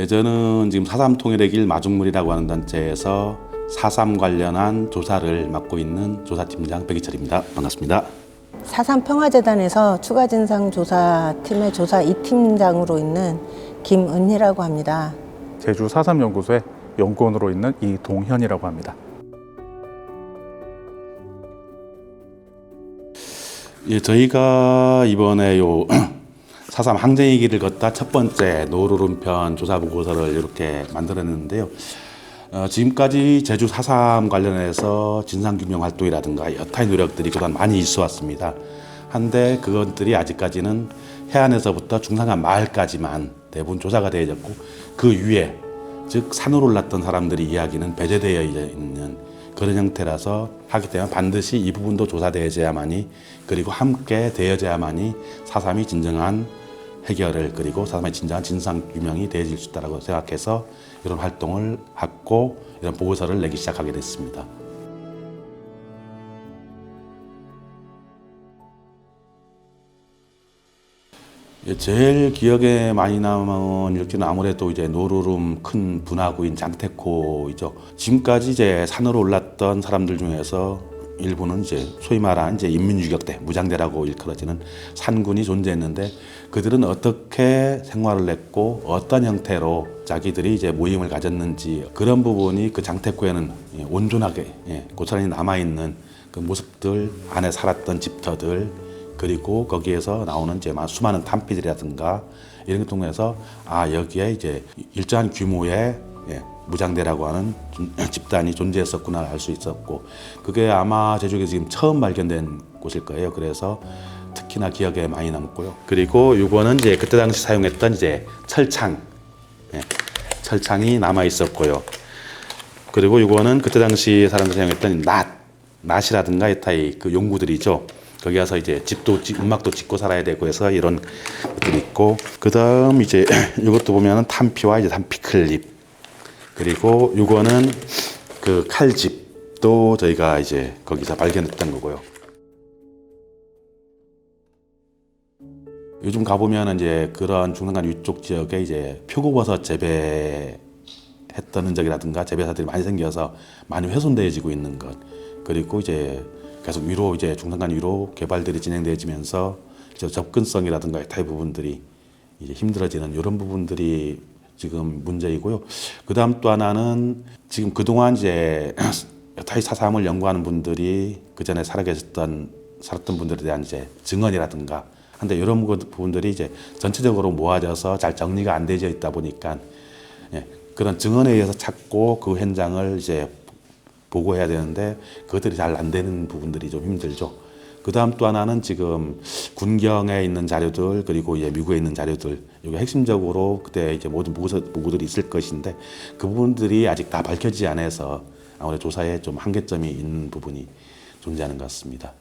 저는 지금 4.3 통일의 길 마중물이라고 하는 단체에서 4.3 관련한 조사를 맡고 있는 조사팀장 백이철입니다. 반갑습니다. 4.3 평화재단에서 추가진상조사팀의 조사 2팀장으로 있는 김은희라고 합니다. 제주 4.3 연구소의 연구원으로 있는 이동현이라고 합니다. 저희가 이번에 4.3 항쟁의 길을 걷다 첫 번째 노루름편 조사 보고서를 이렇게 만들었는데요. 지금까지 제주 4.3 관련해서 진상규명 활동이라든가 여타의 노력들이 그동안 많이 있어 왔습니다. 한데 그것들이 아직까지는 해안에서부터 중산간 마을까지만 대부분 조사가 되어졌고, 그 위에 즉 산으로 올랐던 사람들의 이야기는 배제되어 있는 그런 형태라서 하기 때문에 반드시 이 부분도 조사되어야만이, 그리고 함께 되어야만이 4.3이 진정한 해결을, 그리고 4.3의 진정한 진상규명이 되어질 수 있다고 생각해서 이런 활동을 하고 이런 보고서를 내기 시작하게 됐습니다. 제일 기억에 많이 남은 일지는 아무래도 이제 노루름 큰 분화구인 장태코이죠. 지금까지 이제 산으로 올랐던 사람들 중에서 일부는 이제 소위 말하는 이제 인민유격대, 무장대라고 일컬어지는 산군이 존재했는데, 그들은 어떻게 생활을 했고 어떤 형태로 자기들이 이제 모임을 가졌는지, 그런 부분이 그 장태코에는 온전하게 고스란히 남아있는 그 모습들, 안에 살았던 집터들, 그리고 거기에서 나오는 이제 수많은 탄피들이라든가 이런 것 통해서 여기에 이제 일정한 규모의 무장대라고 하는 집단이 존재했었구나 알 수 있었고, 그게 아마 제주에서 지금 처음 발견된 곳일 거예요. 그래서 특히나 기억에 많이 남고요. 그리고 이거는 이제 그때 당시 사용했던 이제 철창이 남아 있었고요. 그리고 이거는 그때 당시 사람들이 사용했던 낫이라든가 여타의 그 용구들이죠. 거기 가서 이제 음악도 짓고 살아야 되고 해서 이런 것들이 있고, 그 다음 이제 이것도 보면은 탄피와 이제 탄피 클립, 그리고 이거는 그 칼집도 저희가 이제 거기서 발견했던 거고요. 요즘 가보면 이제 그런 중산간 위쪽 지역에 이제 표고버섯 재배했던 흔적이라든가 재배사들이 많이 생겨서 많이 훼손되어지고 있는 것, 그리고 이제 계속 위로 이제 중산간 위로 개발들이 진행되어지면서 접근성이라든가 여타의 부분들이 이제 힘들어지는 이런 부분들이 지금 문제이고요. 그 다음 또 하나는 지금 그동안 이제 여타의 4.3을 연구하는 분들이 그 전에 살았던 분들에 대한 이제 증언이라든가 한데, 이런 부분들이 이제 전체적으로 모아져서 잘 정리가 안 되어 있다 보니까 그런 증언에 의해서 찾고 그 현장을 이제 보고해야 되는데 그것들이 잘 안 되는 부분들이 좀 힘들죠. 그 다음 또 하나는 지금 군경에 있는 자료들, 그리고 미국에 있는 자료들, 이게 핵심적으로 그때 이제 모든 보고들이 있을 것인데 그 부분들이 아직 다 밝혀지지 않아서 아무래도 조사에 좀 한계점이 있는 부분이 존재하는 것 같습니다.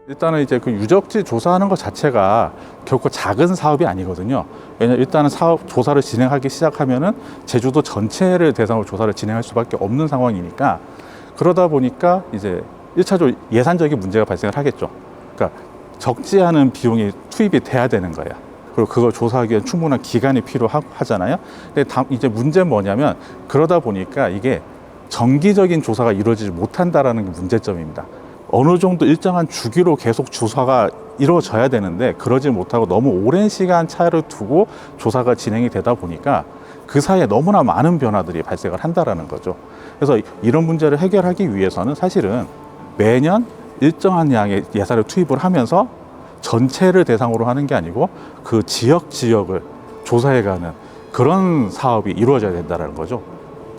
일단은 이제 그 유적지 조사하는 것 자체가 결코 작은 사업이 아니거든요. 왜냐면 일단은 조사를 진행하기 시작하면은 제주도 전체를 대상으로 조사를 진행할 수밖에 없는 상황이니까, 그러다 보니까 이제 1차적으로 예산적인 문제가 발생을 하겠죠. 그러니까 적지 않은 비용이 투입이 돼야 되는 거야. 그리고 그걸 조사하기 위한 충분한 기간이 필요하잖아요. 근데 이제 문제는 뭐냐면, 그러다 보니까 이게 정기적인 조사가 이루어지지 못한다라는 게 문제점입니다. 어느 정도 일정한 주기로 계속 조사가 이루어져야 되는데 그러지 못하고 너무 오랜 시간 차를 두고 조사가 진행이 되다 보니까 그 사이에 너무나 많은 변화들이 발생을 한다라는 거죠. 그래서 이런 문제를 해결하기 위해서는 사실은 매년 일정한 양의 예산을 투입을 하면서 전체를 대상으로 하는 게 아니고 그 지역을 조사해가는 그런 사업이 이루어져야 된다는 거죠.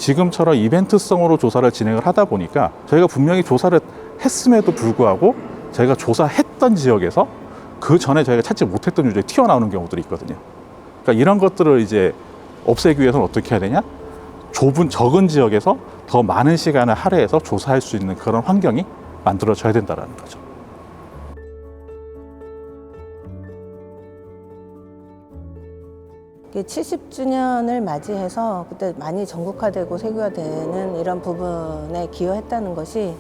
지금처럼 이벤트성으로 조사를 진행을 하다 보니까 저희가 분명히 조사를 했음에도 불구하고 저희가 조사했던 지역에서 그 전에 저희가 찾지 못했던 유적이 튀어나오는 경우들이 있거든요. 그러니까 이런 것들을 이제 없애기 위해서는 어떻게 해야 되냐? 적은 지역에서 더 많은 시간을 할애해서 조사할 수 있는 그런 환경이 만들어져야 된다는 거죠. 이게 70주년을 맞이해서 그때 많이 전국화되고 세계화되는 이런 부분에 기여했다는 것이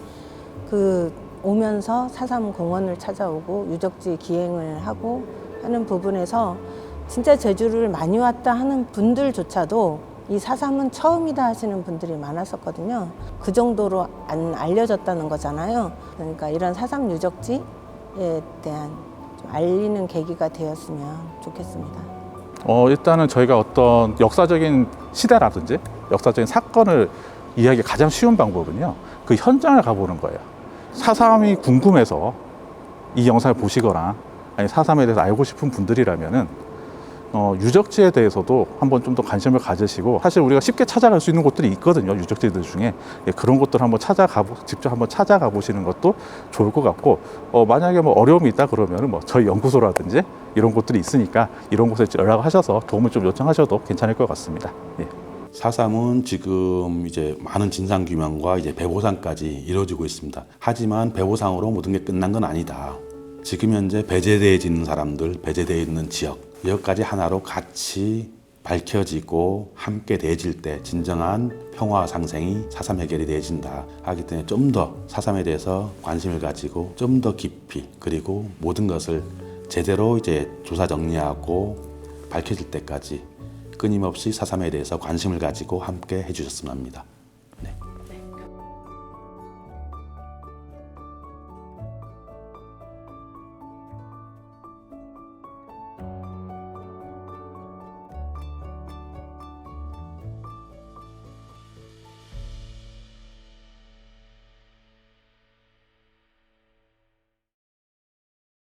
그 오면서 4.3 공원을 찾아오고 유적지 기행을 하고 하는 부분에서 진짜 제주를 많이 왔다 하는 분들조차도 이 4.3은 처음이다 하시는 분들이 많았었거든요. 그 정도로 안 알려졌다는 거잖아요. 그러니까 이런 4.3 유적지에 대한 좀 알리는 계기가 되었으면 좋겠습니다. 일단은 저희가 어떤 역사적인 시대라든지 역사적인 사건을 이해하기 가장 쉬운 방법은요, 그 현장을 가보는 거예요. 4.3이 궁금해서 이 영상을 보시거나 아니 4.3에 대해서 알고 싶은 분들이라면은 유적지에 대해서도 한번 좀 더 관심을 가지시고, 사실 우리가 쉽게 찾아갈 수 있는 곳들이 있거든요, 유적지들 중에. 그런 곳들 한번 직접 한번 찾아가 보시는 것도 좋을 것 같고, 만약에 뭐 어려움이 있다 그러면은 뭐 저희 연구소라든지 이런 곳들이 있으니까 이런 곳에 연락을 하셔서 도움을 좀 요청하셔도 괜찮을 것 같습니다. 예. 4.3은 지금 이제 많은 진상 규명과 이제 배보상까지 이루어지고 있습니다. 하지만 배보상으로 모든 게 끝난 건 아니다. 지금 현재 배제되어지는 사람들, 배제되어 있는 지역, 여기까지 하나로 같이 밝혀지고 함께 되어질 때 진정한 평화 상생이 4.3 해결이 되어진다 하기 때문에 좀 더 4.3에 대해서 관심을 가지고 좀 더 깊이, 그리고 모든 것을 제대로 이제 조사 정리하고 밝혀질 때까지 끊임없이 4.3에 대해서 관심을 가지고 함께 해주셨으면 합니다.